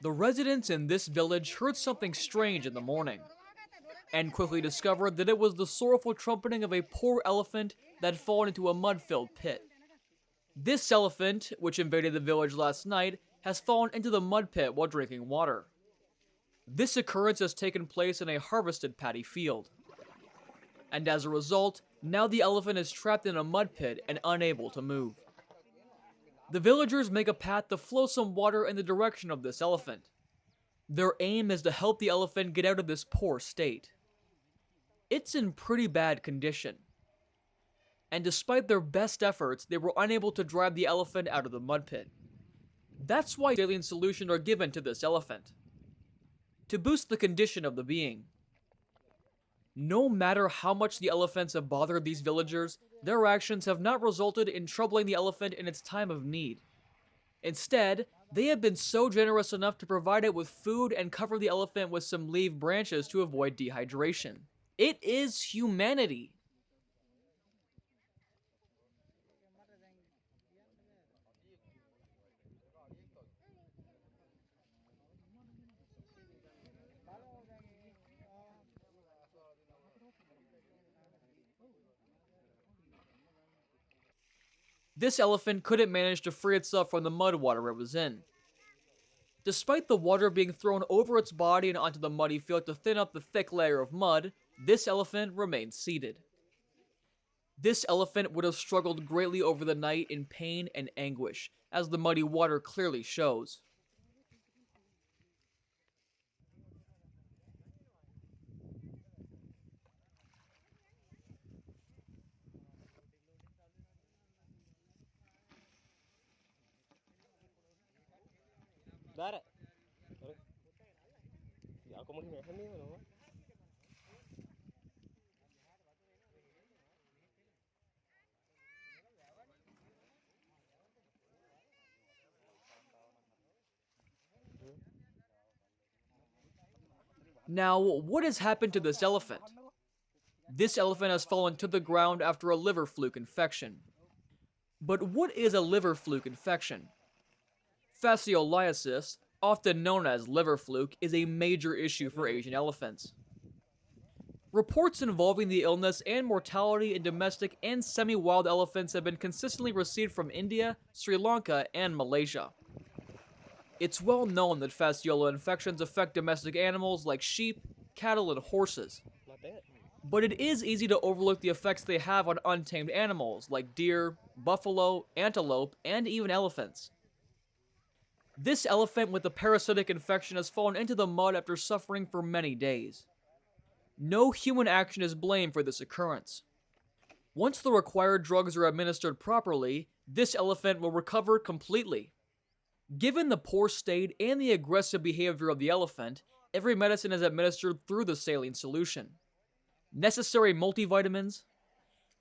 The residents in this village heard something strange in the morning, and quickly discovered that it was the sorrowful trumpeting of a poor elephant that had fallen into a mud-filled pit. This elephant, which invaded the village last night, has fallen into the mud pit while drinking water. This occurrence has taken place in a harvested paddy field. And as a result, now the elephant is trapped in a mud pit and unable to move. The villagers make a path to flow some water in the direction of this elephant. Their aim is to help the elephant get out of this poor state. It's in pretty bad condition. And despite their best efforts, they were unable to drive the elephant out of the mud pit. That's why saline solutions are given to this elephant, to boost the condition of the being. No matter how much the elephants have bothered these villagers, their actions have not resulted in troubling the elephant in its time of need. Instead, they have been so generous enough to provide it with food and cover the elephant with some leaf branches to avoid dehydration. It is humanity. This elephant couldn't manage to free itself from the mud water it was in. Despite the water being thrown over its body and onto the muddy field to thin out the thick layer of mud, this elephant remained seated. This elephant would have struggled greatly over the night in pain and anguish, as the muddy water clearly shows. Bara. Ya aku mungkin ya sini mana? Now, what has happened to this elephant? This elephant has fallen to the ground after a liver fluke infection. But what is a liver fluke infection? Fascioliasis, often known as liver fluke, is a major issue for Asian elephants. Reports involving the illness and mortality in domestic and semi-wild elephants have been consistently received from India, Sri Lanka, and Malaysia. It's well known that fasciola infections affect domestic animals like sheep, cattle, and horses. But it is easy to overlook the effects they have on untamed animals like deer, buffalo, antelope, and even elephants. This elephant with the parasitic infection has fallen into the mud after suffering for many days. No human action is blamed for this occurrence. Once the required drugs are administered properly, this elephant will recover completely. Given the poor state and the aggressive behavior of the elephant, every medicine is administered through the saline solution. Necessary multivitamins,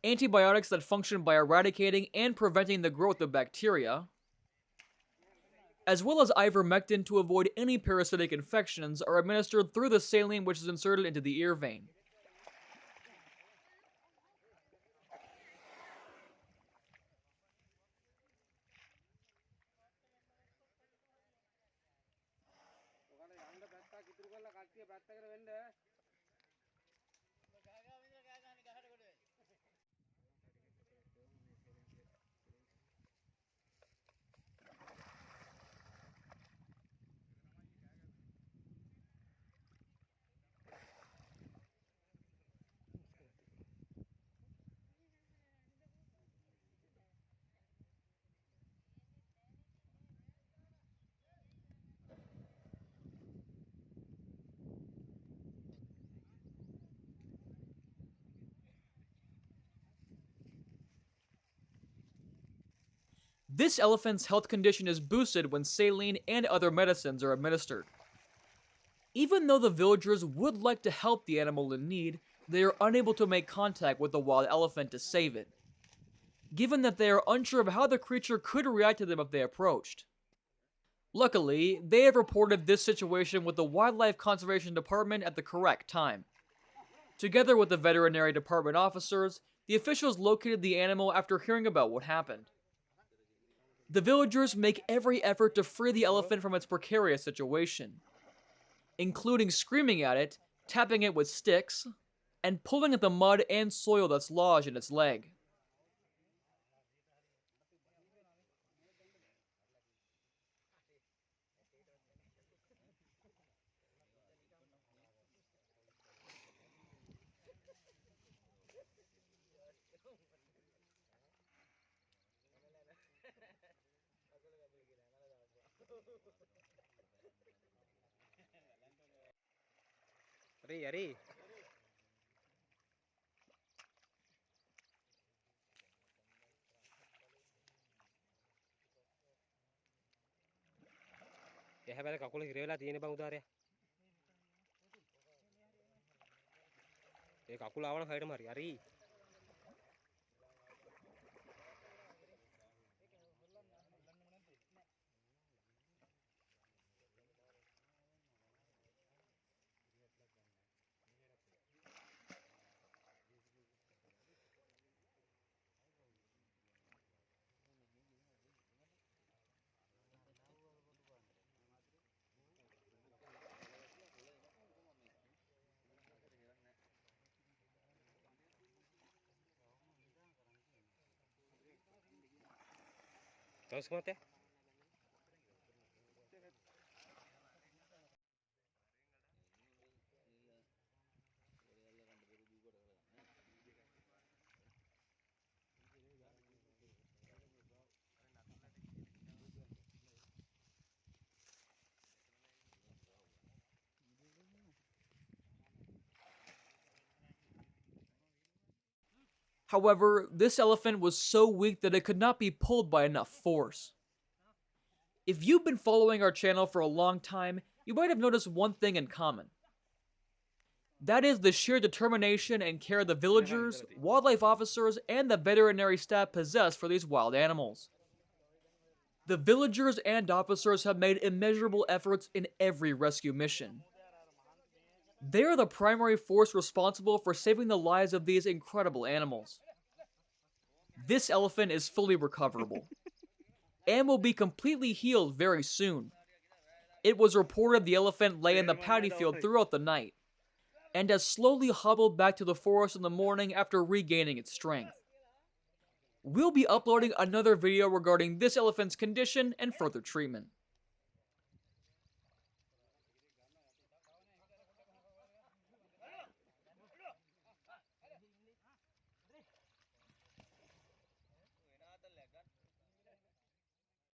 antibiotics that function by eradicating and preventing the growth of bacteria, as well as ivermectin to avoid any parasitic infections, are administered through the saline which is inserted into the ear vein. This elephant's health condition is boosted when saline and other medicines are administered. Even though the villagers would like to help the animal in need, they are unable to make contact with the wild elephant to save it, given that they are unsure of how the creature could react to them if they approached. Luckily, they have reported this situation with the Wildlife Conservation Department at the correct time. Together with the veterinary department officers, the officials located the animal after hearing about what happened. The villagers make every effort to free the elephant from its precarious situation, including screaming at it, tapping it with sticks, and pulling at the mud and soil that's lodged in its leg. Ari, Ari. Ya හැබැයි කකුල හිර වෙලා තියෙන බං උදාරය. ඒ කකුල ආවන හයටම හරි. හරි. Terus mati ya? However, this elephant was so weak that it could not be pulled by enough force. If you've been following our channel for a long time, you might have noticed one thing in common. That is the sheer determination and care the villagers, wildlife officers, and the veterinary staff possess for these wild animals. The villagers and officers have made immeasurable efforts in every rescue mission. They are the primary force responsible for saving the lives of these incredible animals. This elephant is fully recoverable and will be completely healed very soon. It was reported the elephant lay in the paddy field throughout the night and has slowly hobbled back to the forest in the morning after regaining its strength. We'll be uploading another video regarding this elephant's condition and further treatment.